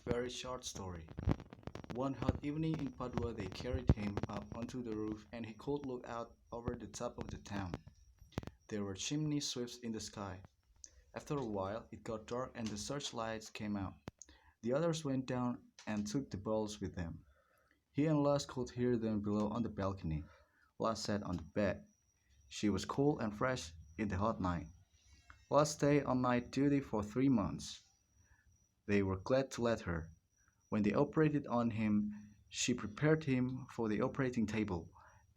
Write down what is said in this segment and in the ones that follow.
Very short story. One hot evening in Padua, they carried him up onto the roof and he could look out over the top of the town. There were chimney sweeps in the sky. After a while, it got dark and the searchlights came out. The others went down and took the balls with them. He and Lass could hear them below on the balcony. Lass sat on the bed. She was cool and fresh in the hot night. Lass stayed on night duty for 3 months. They were glad to let her. When they operated on him, she prepared him for the operating table,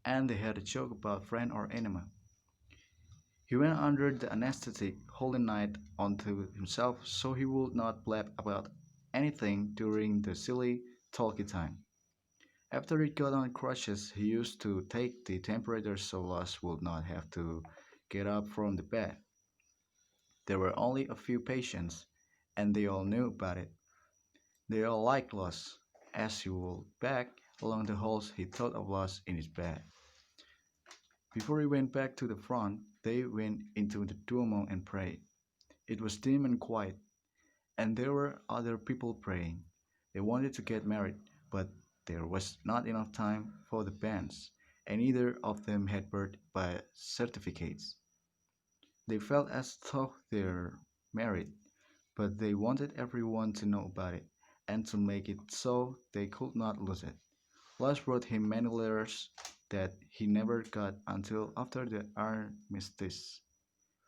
and they had a joke about friend or enemy. He went under the anesthetic, holding night onto himself so he would not blab about anything during the silly talky time. After it got on crutches, he used to take the temperature so Lois would not have to get up from the bed. There were only a few patients, and they all knew about it. They all liked Lois. As he walked back along the halls, he thought of Lois in his bed. Before he went back to the front, they went into the Duomo and prayed. It was dim and quiet, and there were other people praying. They wanted to get married, but there was not enough time for the banns, and neither of them had birth by certificates. They felt as though they were married, but they wanted everyone to know about it, and to make it so they could not lose it. Les wrote him many letters that he never got until after the armistice.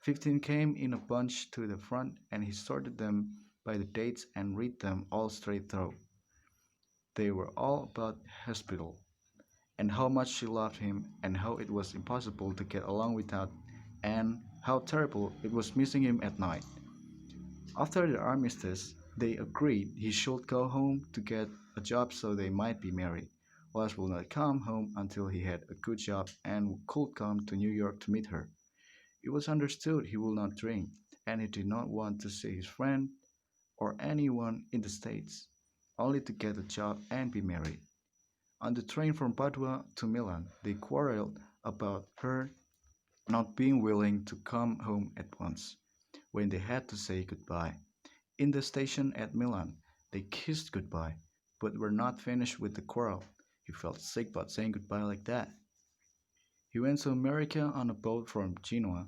15 came in a bunch to the front, and he sorted them by the dates and read them all straight through. They were all about hospital, and how much she loved him, and how it was impossible to get along without, and how terrible it was missing him at night. After the armistice, they agreed he should go home to get a job so they might be married. Wes would not come home until he had a good job and could come to New York to meet her. It was understood he would not drink, and he did not want to see his friend or anyone in the States, only to get a job and be married. On the train from Padua to Milan, they quarreled about her not being willing to come home at once, when they had to say goodbye. In the station at Milan, they kissed goodbye, but were not finished with the quarrel. He felt sick about saying goodbye like that. He went to America on a boat from Genoa.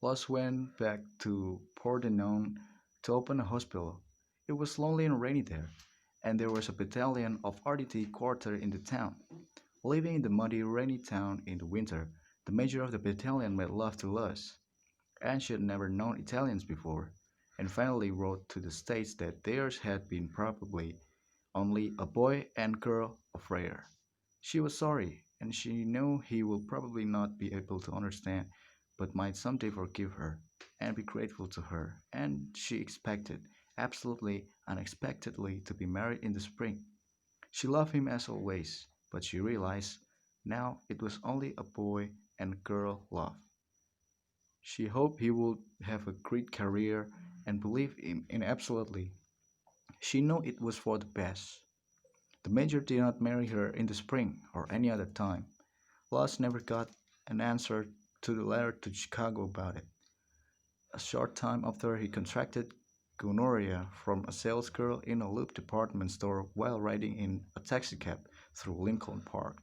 Los went back to Pordenone to open a hospital. It was lonely and rainy there, and there was a battalion of RDT quartered in the town. Living in the muddy, rainy town in the winter, the major of the battalion made love to Luz, and she had never known Italians before, and finally wrote to the States that theirs had been probably only a boy and girl affair. She was sorry, and she knew he would probably not be able to understand, but might someday forgive her and be grateful to her, and she expected, absolutely unexpectedly, to be married in the spring. She loved him as always, but she realized now it was only a boy and girl love. She hoped he would have a great career and believed in absolutely. She knew it was for the best. The major did not marry her in the spring or any other time. Loss never got an answer to the letter to Chicago about it. A short time after he contracted gonorrhea from a salesgirl in a Loop department store while riding in a taxicab through Lincoln Park.